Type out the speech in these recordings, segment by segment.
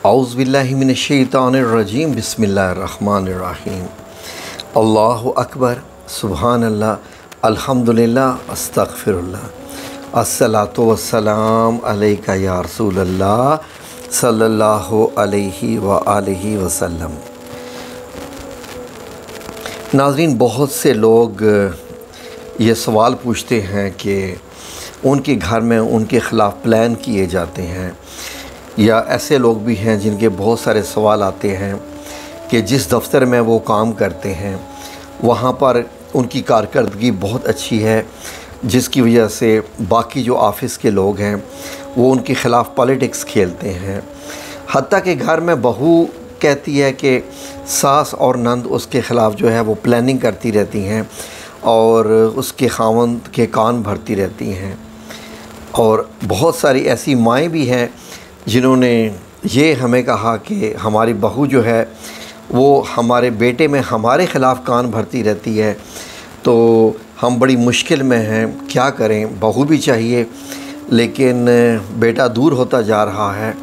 औज़ु बिल्लाहि मिनश्शैतानिर्रजीम बिस्मिल्लाहिर्रहमानिर्रहीम। अल्लाहु अकबर, सुबहानल्लाह, अल्हम्दुलिल्लाह, अस्तगफिरुल्लाह। अस्सलातु वस्सलाम अलैका या रसूलल्लाह सल्लल्लाहु अलैहि व आलिहि वसल्लम। नाज़रीन, बहुत से लोग ये सवाल पूछते हैं कि उनके घर में उनके ख़िलाफ़ प्लान किए जाते हैं, या ऐसे लोग भी हैं जिनके बहुत सारे सवाल आते हैं कि जिस दफ़्तर में वो काम करते हैं वहाँ पर उनकी कारकर्दगी बहुत अच्छी है, जिसकी वजह से बाकी जो ऑफ़िस के लोग हैं वो उनके ख़िलाफ़ पॉलिटिक्स खेलते हैं। हत्ता कि घर में बहू कहती है कि सास और नंद उसके ख़िलाफ़ जो है वो प्लानिंग करती रहती हैं और उसके खावंद के कान भरती रहती हैं। और बहुत सारी ऐसी माएँ भी हैं जिन्होंने ये हमें कहा कि हमारी बहू जो है वो हमारे बेटे में हमारे ख़िलाफ़ कान भरती रहती है, तो हम बड़ी मुश्किल में हैं, क्या करें। बहू भी चाहिए लेकिन बेटा दूर होता जा रहा है,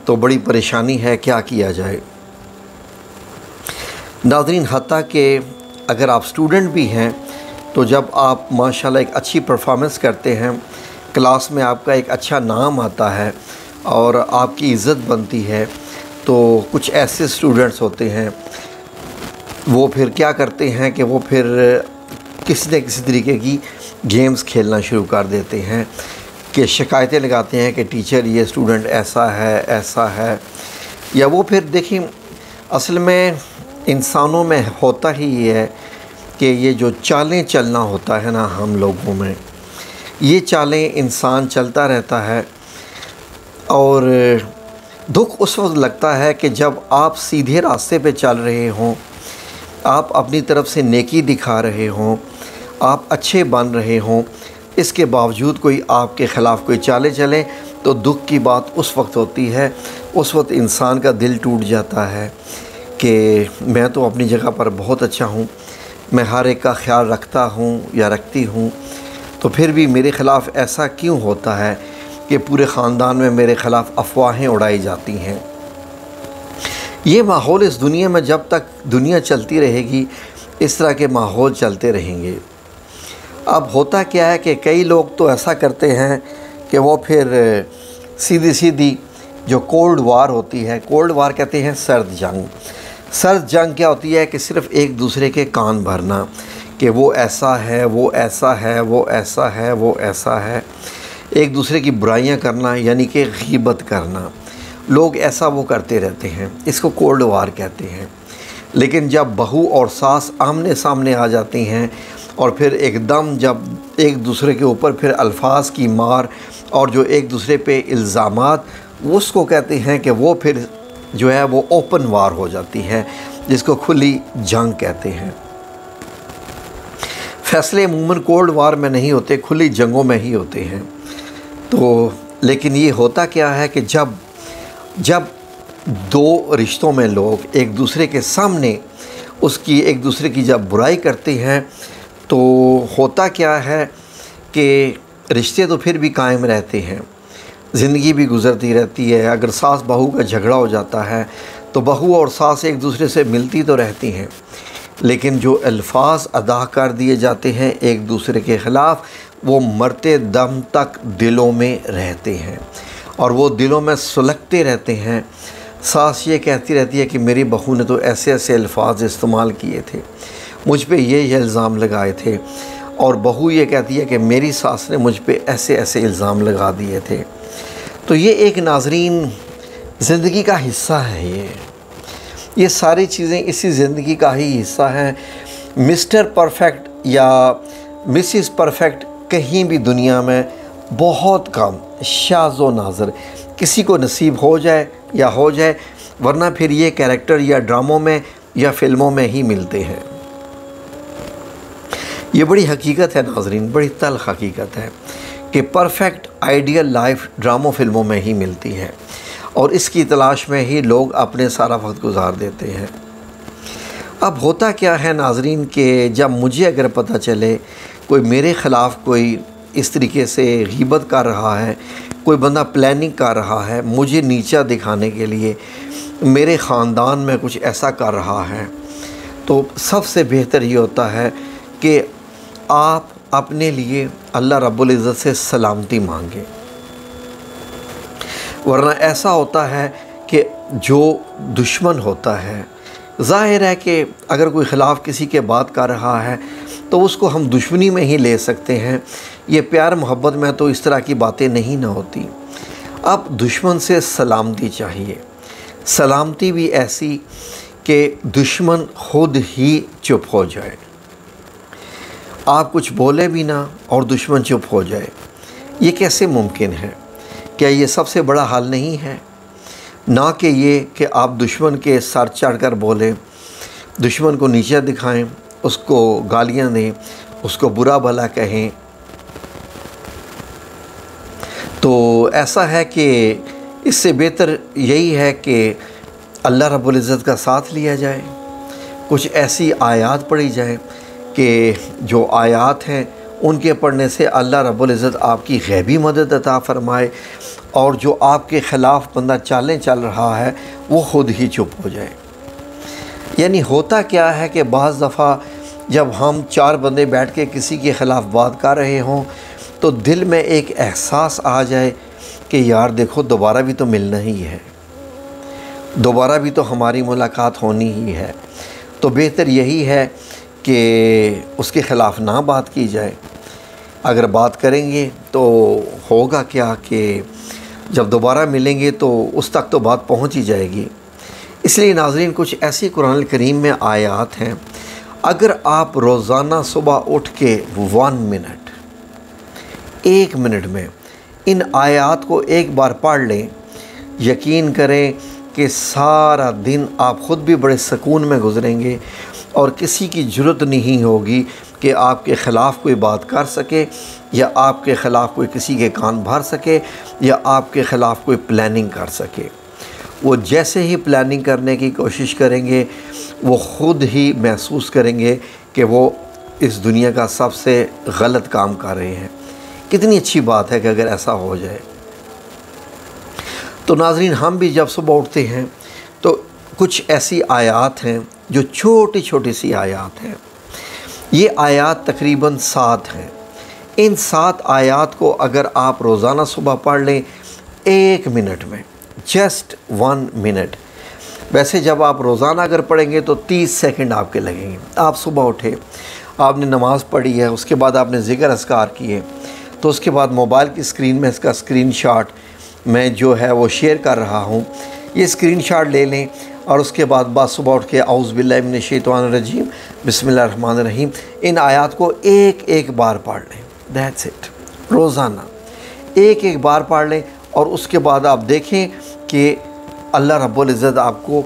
तो बड़ी परेशानी है, क्या किया जाए। नाज़रीन, हत्ता कि अगर आप स्टूडेंट भी हैं तो जब आप माशाल्लाह एक अच्छी परफॉर्मेंस करते हैं, क्लास में आपका एक अच्छा नाम आता है और आपकी इज़्ज़त बनती है, तो कुछ ऐसे स्टूडेंट्स होते हैं वो फिर क्या करते हैं कि वो फिर किसी न किसी तरीके की गेम्स खेलना शुरू कर देते हैं कि शिकायतें लगाते हैं कि टीचर ये स्टूडेंट ऐसा है। या वो फिर देखिए, असल में इंसानों में होता ही ये है कि ये जो चालें चलना होता है ना हम लोगों में, ये चालें इंसान चलता रहता है। और दुख उस वक्त लगता है कि जब आप सीधे रास्ते पे चल रहे हों, आप अपनी तरफ से नेकी दिखा रहे हों, आप अच्छे बन रहे हों, इसके बावजूद कोई आपके ख़िलाफ़ कोई चाले चले, तो दुख की बात उस वक्त होती है। उस वक्त इंसान का दिल टूट जाता है कि मैं तो अपनी जगह पर बहुत अच्छा हूँ, मैं हर एक का ख्याल रखता हूँ या रखती हूँ, तो फिर भी मेरे ख़िलाफ़ ऐसा क्यों होता है कि पूरे ख़ानदान में मेरे ख़िलाफ़ अफवाहें उड़ाई जाती हैं। ये माहौल इस दुनिया में जब तक दुनिया चलती रहेगी, इस तरह के माहौल चलते रहेंगे। अब होता क्या है कि कई लोग तो ऐसा करते हैं कि वो फिर सीधी सीधी जो कोल्ड वार होती है, कोल्ड वार कहते हैं सर्द जंग। सर्द जंग क्या होती है कि सिर्फ़ एक दूसरे के कान भरना कि वो ऐसा है, वो ऐसा है, वो ऐसा है, वो ऐसा है, एक दूसरे की बुराइयां करना, यानी कि ग़ीबत करना। लोग ऐसा वो करते रहते हैं, इसको कोल्ड वार कहते हैं। लेकिन जब बहू और सास आमने सामने आ जाती हैं और फिर एकदम जब एक दूसरे के ऊपर फिर अल्फाज की मार और जो एक दूसरे पे इल्ज़ामात, उसको कहते हैं कि वो फिर जो है वो ओपन वार हो जाती है, जिसको खुली जंग कहते हैं। फ़ैसले अमूमन कोल्ड वार में नहीं होते, खुली जंगों में ही होते हैं। तो लेकिन ये होता क्या है कि जब दो रिश्तों में लोग एक दूसरे के सामने उसकी एक दूसरे की जब बुराई करते हैं, तो होता क्या है कि रिश्ते तो फिर भी कायम रहते हैं, ज़िंदगी भी गुज़रती रहती है। अगर सास बहू का झगड़ा हो जाता है तो बहू और सास एक दूसरे से मिलती तो रहती हैं, लेकिन जो अल्फाज अदा कर दिए जाते हैं एक दूसरे के ख़िलाफ़, वो मरते दम तक दिलों में रहते हैं और वो दिलों में सुलगते रहते हैं। सास ये कहती रहती है कि मेरी बहू ने तो ऐसे ऐसे अल्फाज इस्तेमाल किए थे, मुझ पे ये इल्ज़ाम लगाए थे, और बहू ये कहती है कि मेरी सास ने मुझ पे ऐसे ऐसे इल्ज़ाम लगा दिए थे। तो ये एक नाज़रीन ज़िंदगी का हिस्सा है। ये सारी चीज़ें इसी ज़िंदगी का ही हिस्सा है। मिस्टर परफेक्ट या मिसिस परफेक्ट कहीं भी दुनिया में बहुत कम, शाज़ो नाज़र, किसी को नसीब हो जाए या हो जाए, वरना फिर ये कैरेक्टर या ड्रामों में या फ़िल्मों में ही मिलते हैं। ये बड़ी हकीकत है नाज़रीन, बड़ी तल्ख़ हकीकत है कि परफेक्ट आइडियल लाइफ ड्रामों फ़िल्मों में ही मिलती है और इसकी तलाश में ही लोग अपने सारा वक्त गुजार देते हैं। अब होता क्या है नाज़रीन कि जब मुझे अगर पता चले कोई मेरे ख़िलाफ़ कोई इस तरीके से ग़ीबत कर रहा है, कोई बंदा प्लानिंग कर रहा है मुझे नीचा दिखाने के लिए, मेरे ख़ानदान में कुछ ऐसा कर रहा है, तो सबसे बेहतर ये होता है कि आप अपने लिए अल्लाह रब्बुल इज़्ज़त से सलामती मांगे। वरना ऐसा होता है कि जो दुश्मन होता है, ज़ाहिर है कि अगर कोई ख़िलाफ़ किसी के बात कर रहा है तो उसको हम दुश्मनी में ही ले सकते हैं। ये प्यार मोहब्बत में तो इस तरह की बातें नहीं ना होती। अब दुश्मन से सलामती चाहिए, सलामती भी ऐसी कि दुश्मन खुद ही चुप हो जाए, आप कुछ बोले भी ना और दुश्मन चुप हो जाए। ये कैसे मुमकिन है? क्या ये सबसे बड़ा हाल नहीं है? ना कि ये कि आप दुश्मन के सर चढ़कर बोलें, दुश्मन को नीचे दिखाएं, उसको गालियां दें, उसको बुरा भला कहें। तो ऐसा है कि इससे बेहतर यही है कि अल्लाह रब्बुल इज़्ज़त का साथ लिया जाए, कुछ ऐसी आयात पढ़ी जाए कि जो आयात हैं उनके पढ़ने से अल्लाह रब्बुल इज़्ज़त आपकी गैबी मदद अता फ़रमाए और जो आपके ख़िलाफ़ बंदा चालें चल रहा है वो ख़ुद ही चुप हो जाए। यानी होता क्या है कि बाज़ दफ़ा जब हम 4 बंदे बैठ के किसी के ख़िलाफ़ बात कर रहे हों तो दिल में एक एहसास आ जाए कि यार देखो दोबारा भी तो मिलना ही है, दोबारा भी तो हमारी मुलाकात होनी ही है। तो बेहतर यही है कि उसके ख़िलाफ़ ना बात की जाए। अगर बात करेंगे तो होगा क्या कि जब दोबारा मिलेंगे तो उस तक तो बात पहुंच ही जाएगी। इसलिए नाज़रीन, कुछ ऐसी कुरान करीम में आयात हैं, अगर आप रोज़ाना सुबह उठ के 1 मिनट में इन आयात को एक बार पढ़ लें, यकीन करें कि सारा दिन आप ख़ुद भी बड़े सुकून में गुज़रेंगे और किसी की ज़रूरत नहीं होगी कि आपके ख़िलाफ़ कोई बात कर सके या आपके ख़िलाफ़ कोई किसी के कान भर सके या आपके ख़िलाफ़ कोई प्लानिंग कर सके। वो जैसे ही प्लानिंग करने की कोशिश करेंगे वो ख़ुद ही महसूस करेंगे कि वो इस दुनिया का सबसे गलत काम कर रहे हैं। कितनी अच्छी बात है कि अगर ऐसा हो जाए। तो नाज़रीन, हम भी जब सुबह उठते हैं तो कुछ ऐसी आयात हैं जो छोटी छोटी सी आयात हैं। ये आयात तकरीबन 7 हैं। इन 7 आयात को अगर आप रोज़ाना सुबह पढ़ लें 1 मिनट में, जस्ट 1 मिनट। वैसे जब आप रोज़ाना अगर पढ़ेंगे तो 30 सेकंड आपके लगेंगे। आप सुबह उठे, आपने नमाज़ पढ़ी है, उसके बाद आपने ज़िक्र अस्कार किए, तो उसके बाद मोबाइल की स्क्रीन में इसका स्क्रीनशॉट मैं जो है वो शेयर कर रहा हूँ, ये स्क्रीनशॉट ले लें और उसके बाद सुबह उठ के औज़ु बिल्लाहि मिनश शैतानिर रजीम बिस्मिल्लाहिर रहमानिर रहीम इन आयात को एक बार पढ़ लें। That's it. रोज़ाना एक बार पढ़ लें और उसके बाद आप देखें कि अल्लाह रब्बुल इज़्ज़त आपको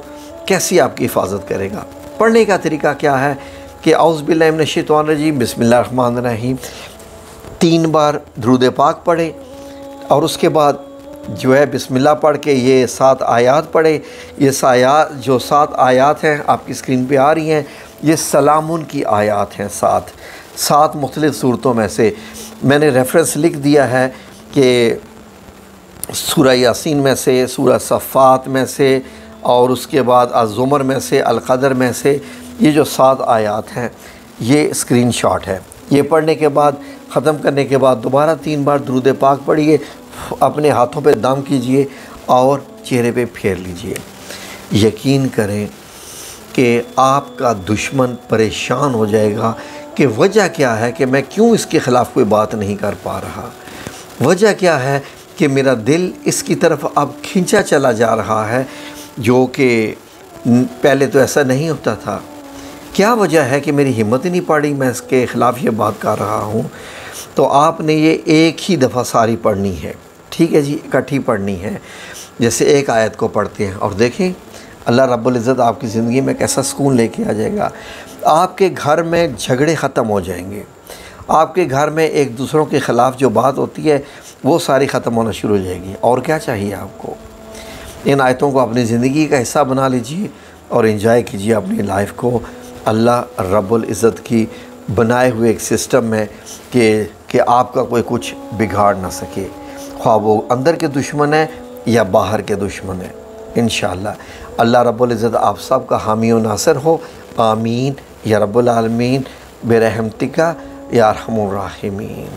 कैसी आपकी हिफाजत करेगा। पढ़ने का तरीका क्या है कि औज़ु बिल्लाहि मिनश शैतानिर रजीम बिस्मिल्लाहिर रहमानिर रहीम 3 बार दुरूद पाक पढ़ें और उसके बाद जो है बिस्मिल्लाह पढ़ के ये 7 आयात पढ़े। ये 7 आयात हैं आपकी स्क्रीन पे आ रही हैं, ये सलामुन की आयात हैं। 7 मुख्तलिफ़ सूरतों में से मैंने रेफरेंस लिख दिया है कि सूरह यासीन में से, सूरह सफ़ात में से और उसके बाद अज़्ज़ुमर में से, अल-क़दर में से, ये जो 7 आयात हैं ये स्क्रीनशॉट है। ये पढ़ने के बाद ख़त्म करने के बाद दोबारा 3 बार दुरूद पाक पढ़िए, अपने हाथों पे दम कीजिए और चेहरे पे फेर लीजिए। यकीन करें कि आपका दुश्मन परेशान हो जाएगा कि वजह क्या है कि मैं क्यों इसके ख़िलाफ़ कोई बात नहीं कर पा रहा, वजह क्या है कि मेरा दिल इसकी तरफ अब खींचा चला जा रहा है, जो कि पहले तो ऐसा नहीं होता था। क्या वजह है कि मेरी हिम्मत ही नहीं पड़ी, मैं इसके ख़िलाफ़ ये बात कर रहा हूँ। तो आपने ये एक ही दफ़ा सारी पढ़नी है, ठीक है जी, इकट्ठी पढ़नी है। जैसे एक आयत को पढ़ते हैं और देखें अल्लाह रब्बुल इज़्ज़त आपकी ज़िंदगी में कैसा सुकून लेके आ जाएगा। आपके घर में झगड़े ख़त्म हो जाएंगे, आपके घर में एक दूसरों के ख़िलाफ़ जो बात होती है वो सारी ख़त्म होना शुरू हो जाएगी। और क्या चाहिए आपको? इन आयतों को अपनी ज़िंदगी का हिस्सा बना लीजिए और एंजॉय कीजिए अपनी लाइफ को अल्लाह रब्बुल इज़्ज़त की बनाए हुए एक सिस्टम में कि आपका कोई कुछ बिगाड़ ना सके। ख्वाह वो अंदर के दुश्मन है या बाहर के दुश्मन है। इंशाअल्लाह अल्लाह रब्बुल इज़्ज़त आप सब का हामी व नासिर हो। आमीन या रब्बुल आलमीन बिरहमतिका या अरहमुर राहिमीन।